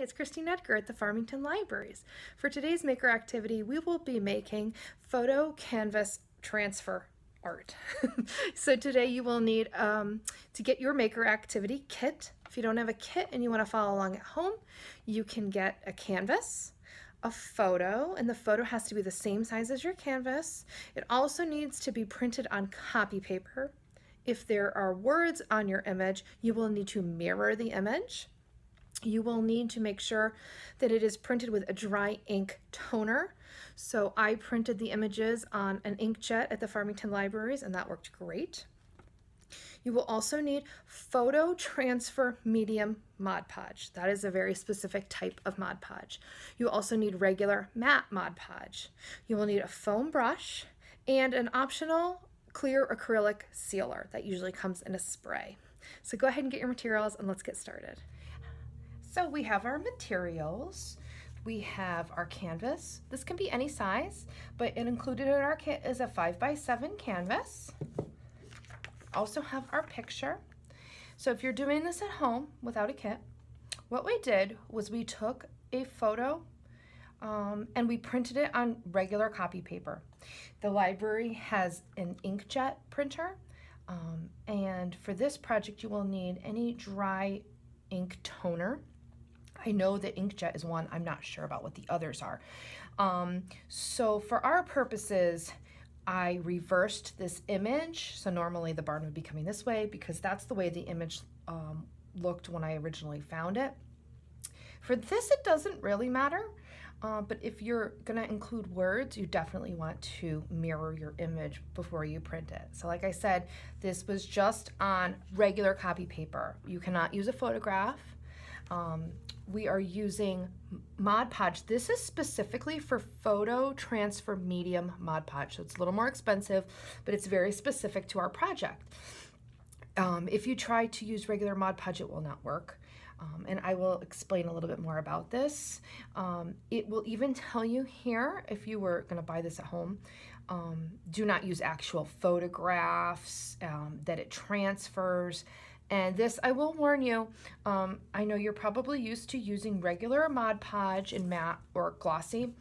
it's Christine Edgar at the Farmington Libraries. For today's maker activity, we will be making photo canvas transfer art. So today you will need to get your maker activity kit. If you don't have a kit and you want to follow along at home, you can get a canvas, a photo, and the photo has to be the same size as your canvas. It also needs to be printed on copy paper. If there are words on your image, you will need to mirror the image. You will need to make sure that it is printed with a dry ink toner. So I printed the images on an inkjet at the Farmington Libraries, and that worked great. You will also need photo transfer medium Mod Podge. That is a very specific type of Mod Podge. You also need regular matte Mod Podge. You will need a foam brush and an optional clear acrylic sealer that usually comes in a spray. So go ahead and get your materials and let's get started. So we have our materials. We have our canvas. This can be any size, but included in our kit is a 5x7 canvas. Also have our picture. So if you're doing this at home without a kit, what we did was we took a photo and we printed it on regular copy paper. The library has an inkjet printer, and for this project you will need any dry ink toner. I know that inkjet is one, I'm not sure about what the others are. So for our purposes, I reversed this image. So normally the barn would be coming this way because that's the way the image looked when I originally found it. For this, it doesn't really matter, but if you're gonna include words, you definitely want to mirror your image before you print it. So like I said, this was just on regular copy paper. You cannot use a photograph. We are using Mod Podge. This is specifically for photo transfer medium Mod Podge, so it's a little more expensive, but it's very specific to our project. If you try to use regular Mod Podge, it will not work. And I will explain a little bit more about this. It will even tell you here, if you were going to buy this at home, do not use actual photographs, that it transfers. And this, I will warn you, I know you're probably used to using regular Mod Podge in matte or glossy,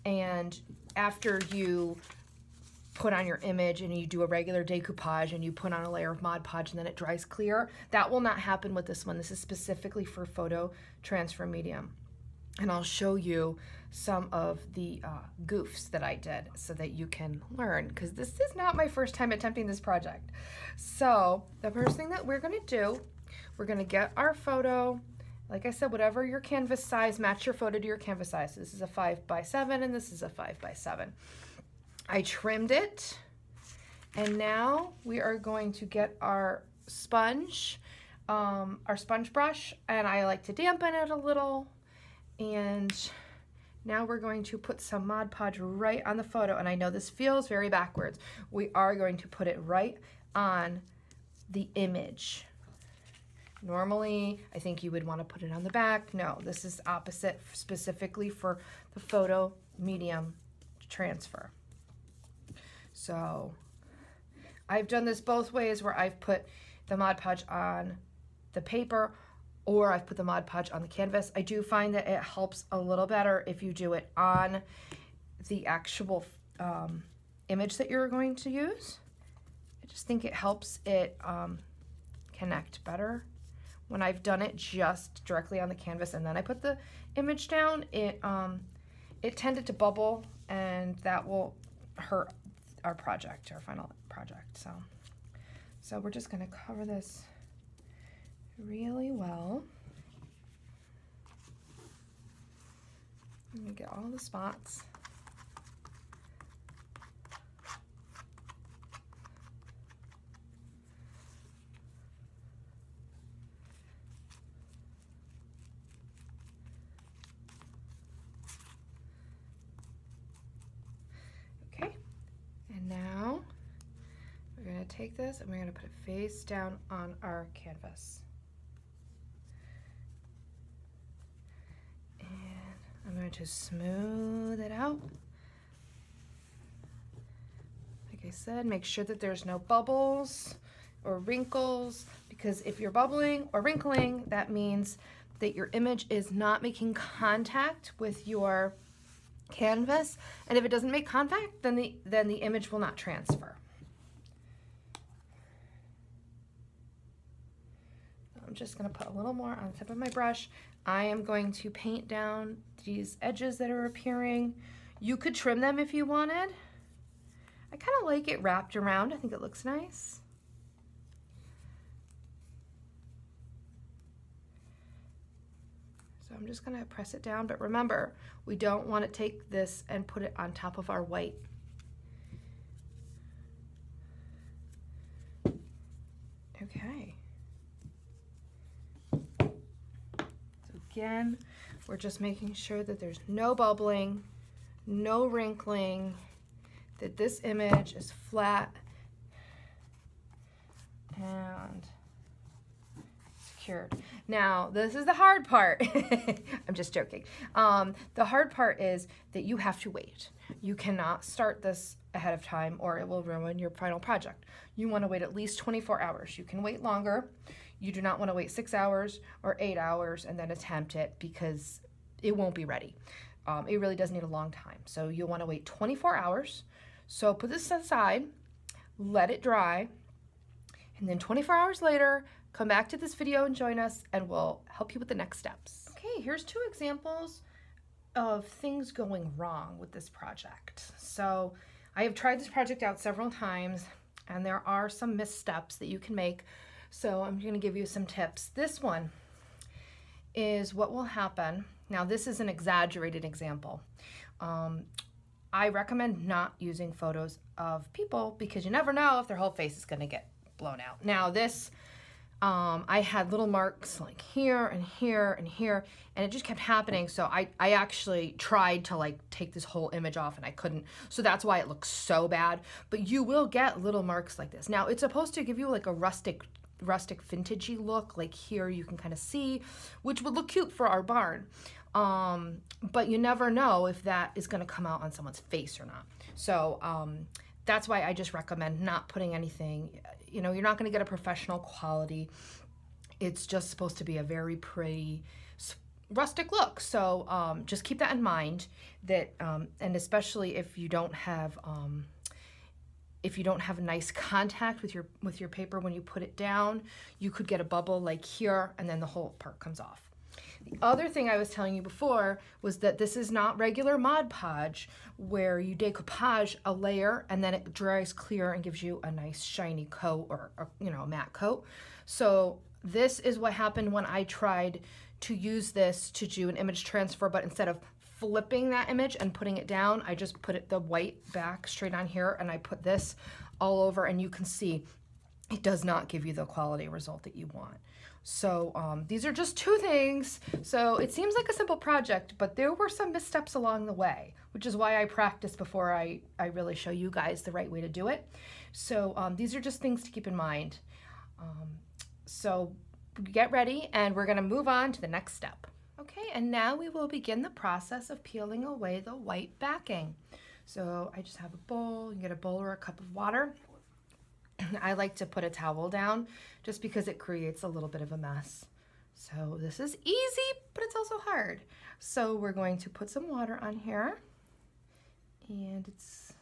and after you put on your image and you do a regular decoupage and you put on a layer of Mod Podge and then it dries clear, that will not happen with this one. This is specifically for photo transfer medium. And I'll show you some of the goofs that I did so that you can learn, because this is not my first time attempting this project. So the first thing that we're going to do, we're going to get our photo. Like I said, whatever your canvas size, match your photo to your canvas size. This is a 5x7 and this is a 5x7. I trimmed it, and now we are going to get our sponge brush, and I like to dampen it a little. And now we're going to put some Mod Podge right on the photo. And I know this feels very backwards. We are going to put it right on the image. Normally, I think you would want to put it on the back. No, this is opposite, specifically for the photo medium transfer. So I've done this both ways, where I've put the Mod Podge on the paper or I've put the Mod Podge on the canvas. I do find that it helps a little better if you do it on the actual image that you're going to use. I just think it helps it connect better. When I've done it just directly on the canvas and then I put the image down, it tended to bubble, and that will hurt our project, our final project. So we're just going to cover this really well. Let me get all the spots. Okay, and now we're going to take this and we're going to put it face down on our canvas. I'm going to smooth it out. Like I said, make sure that there's no bubbles or wrinkles, because if you're bubbling or wrinkling, that means that your image is not making contact with your canvas, and if it doesn't make contact, then the image will not transfer. I'm just going to put a little more on the tip of my brush. I am going to paint down these edges that are appearing. You could trim them if you wanted. I kind of like it wrapped around. I think it looks nice. So I'm just going to press it down, but remember, we don't want to take this and put it on top of our white. Okay. Again, we're just making sure that there's no bubbling, no wrinkling, that this image is flat and secured. Now, this is the hard part. I'm just joking. The hard part is that you have to wait. You cannot start this ahead of time or it will ruin your final project. You want to wait at least 24 hours. You can wait longer. You do not want to wait 6 hours or 8 hours and then attempt it because it won't be ready. It really does need a long time. So you'll want to wait 24 hours. So put this aside, let it dry, and then 24 hours later, come back to this video and join us and we'll help you with the next steps. Okay, here's 2 examples of things going wrong with this project. So I have tried this project out several times and there are some missteps that you can make. So I'm going to give you some tips. This one is what will happen. Now this is an exaggerated example. I recommend not using photos of people because you never know if their whole face is going to get blown out. Now this, I had little marks like here and here and here, and it just kept happening. So I actually tried to like take this whole image off and I couldn't. So that's why it looks so bad. But you will get little marks like this. Now it's supposed to give you like a rustic vintagey look, like here you can kind of see, which would look cute for our barn. But you never know if that is going to come out on someone's face or not. So that's why I just recommend not putting anything, you know, you're not going to get a professional quality. It's just supposed to be a very pretty rustic look. So just keep that in mind, that and especially if you don't have nice contact with your paper when you put it down, you could get a bubble like here and then the whole part comes off. The other thing I was telling you before was that this is not regular Mod Podge where you decoupage a layer and then it dries clear and gives you a nice shiny coat or you know, a matte coat. So this is what happened when I tried to use this to do an image transfer, but instead of flipping that image and putting it down, I just put the white back straight on here and I put this all over, and you can see it does not give you the quality result that you want. So these are just 2 things. So it seems like a simple project, but there were some missteps along the way, which is why I practice before I really show you guys the right way to do it. So these are just things to keep in mind. So get ready and we're gonna move on to the next step. Okay, and now we will begin the process of peeling away the white backing. So I just have a bowl. You get a bowl or a cup of water. I like to put a towel down just because it creates a little bit of a mess. So this is easy, but it's also hard. So we're going to put some water on here and it's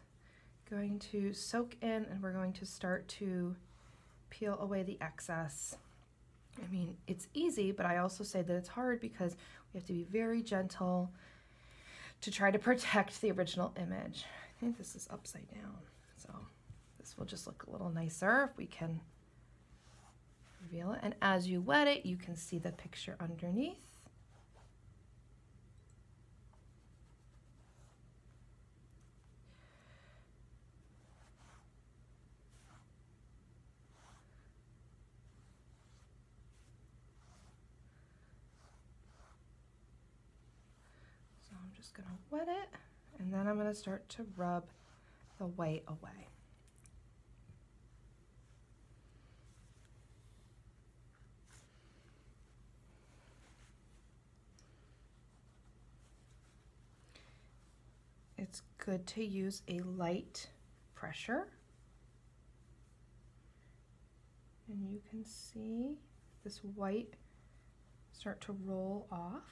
going to soak in, and we're going to start to peel away the excess. I mean, it's easy, but I also say that it's hard because we have to be very gentle to try to protect the original image. I think this is upside down, so this will just look a little nicer if we can reveal it. And as you wet it, you can see the picture underneath. I'm just going to wet it, and then I'm going to start to rub the white away. It's good to use a light pressure, and you can see this white start to roll off.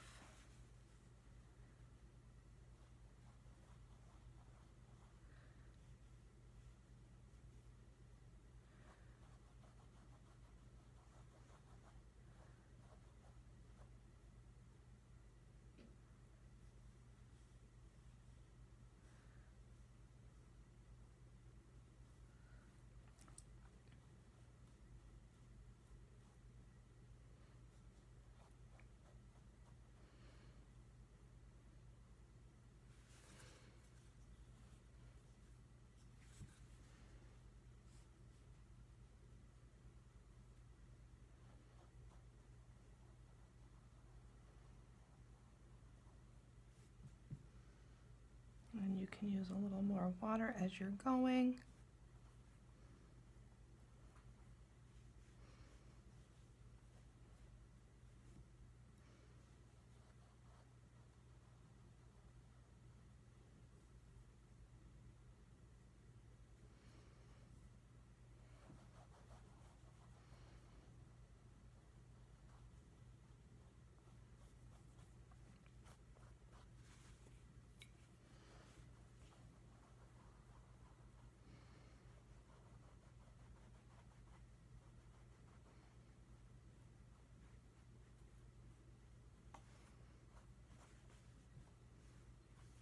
And you can use a little more water as you're going.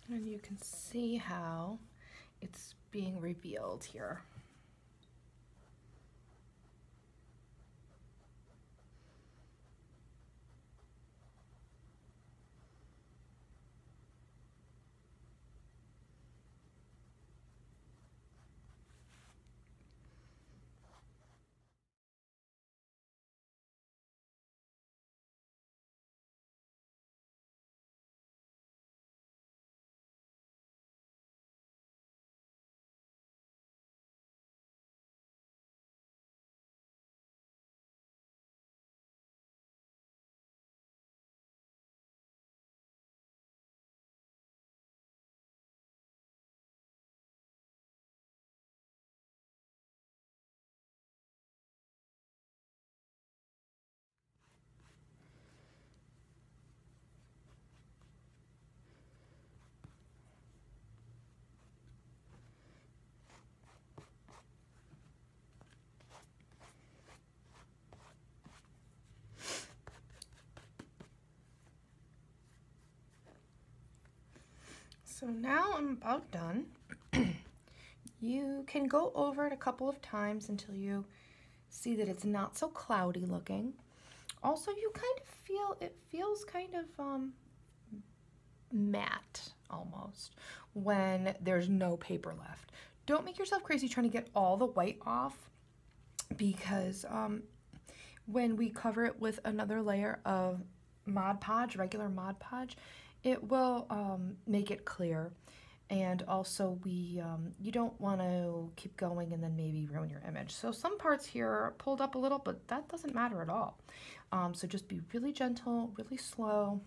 And you can see how it's being revealed here. So now I'm about done. You can go over it a couple of times until you see that it's not so cloudy looking. Also, you kind of feel, it feels kind of matte almost when there's no paper left. Don't make yourself crazy trying to get all the white off, because when we cover it with another layer of Mod Podge, regular Mod Podge, it will make it clear. And also you don't want to keep going and then maybe ruin your image. So some parts here are pulled up a little, but that doesn't matter at all. So just be really gentle, really slow.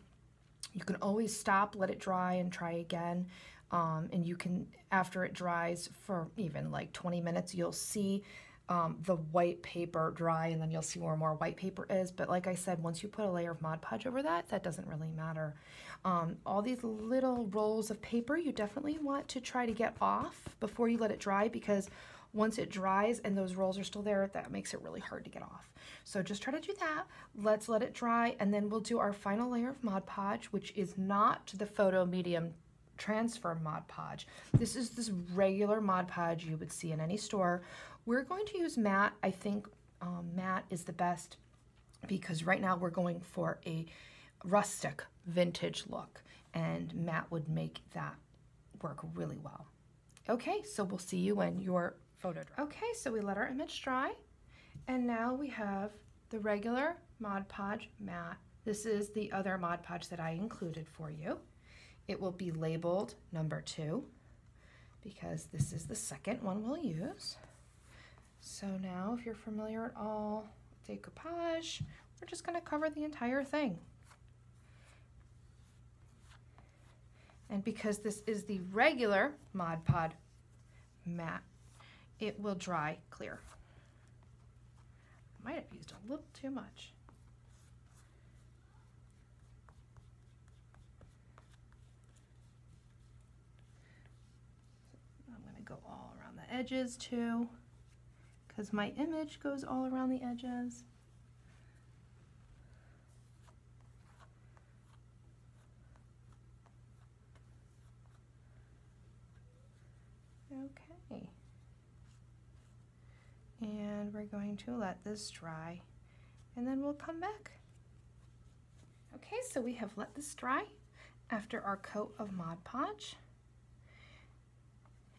You can always stop, let it dry, and try again. And you can, after it dries for even like 20 minutes, you'll see the white paper dry, and then you'll see where more white paper is. But like I said, once you put a layer of Mod Podge over that, that doesn't really matter. All these little rolls of paper, you definitely want to try to get off before you let it dry, because once it dries and those rolls are still there, that makes it really hard to get off. So just try to do that. Let's let it dry, and then we'll do our final layer of Mod Podge, which is not the photo medium transfer Mod Podge. This is this regular Mod Podge you would see in any store. We're going to use matte. I think matte is the best, because right now we're going for a rustic vintage look, and matte would make that work really well. Okay, so we'll see you when your photo dries. Okay, so we let our image dry, and now we have the regular Mod Podge matte. This is the other Mod Podge that I included for you. It will be labeled number 2, because this is the second one we'll use. So now, if you're familiar at all with decoupage, we're just going to cover the entire thing. And because this is the regular Mod Podge matte, it will dry clear. I might have used a little too much. go all around the edges too, because my image goes all around the edges. Okay. And we're going to let this dry, and then we'll come back. Okay, so we have let this dry after our coat of Mod Podge,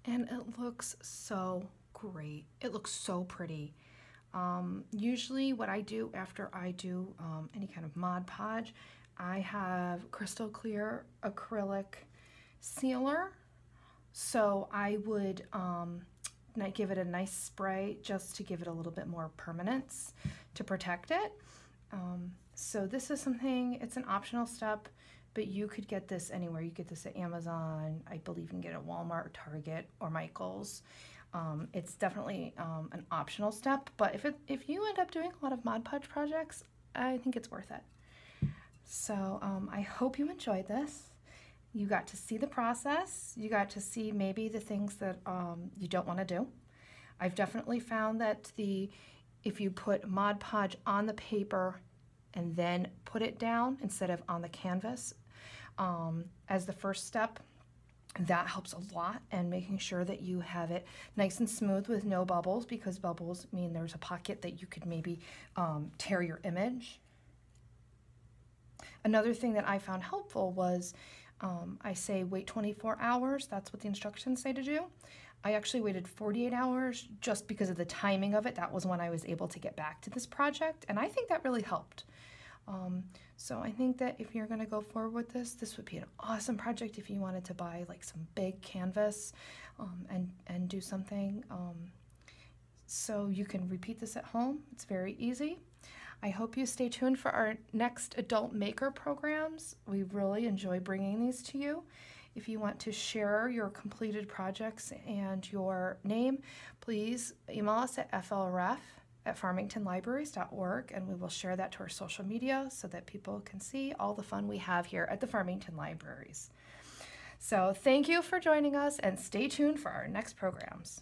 and it looks so great. It looks so pretty. Usually what I do after I do any kind of Mod Podge, I have crystal clear acrylic sealer. So I would give it a nice spray just to give it a little bit more permanence to protect it. So this is something, it's an optional step, but you could get this anywhere. You get this at Amazon. I believe you can get it at Walmart, Target, or Michael's. It's definitely an optional step, but if you end up doing a lot of Mod Podge projects, I think it's worth it. So I hope you enjoyed this. You got to see the process. You got to see maybe the things that you don't want to do. I've definitely found that if you put Mod Podge on the paper and then put it down instead of on the canvas as the first step, that helps a lot, and making sure that you have it nice and smooth with no bubbles, because bubbles mean there's a pocket that you could maybe tear your image. Another thing that I found helpful was I say wait 24 hours. That's what the instructions say to do. I actually waited 48 hours just because of the timing of it. That was when I was able to get back to this project, and I think that really helped. So I think that if you're going to go forward with this would be an awesome project if you wanted to buy like some big canvas and do something. So you can repeat this at home. It's very easy. I hope you stay tuned for our next adult maker programs. We really enjoy bringing these to you. If you want to share your completed projects and your name, please email us at flref@farmingtonlibraries.org, and we will share that to our social media so that people can see all the fun we have here at the Farmington Libraries. So thank you for joining us, and stay tuned for our next programs.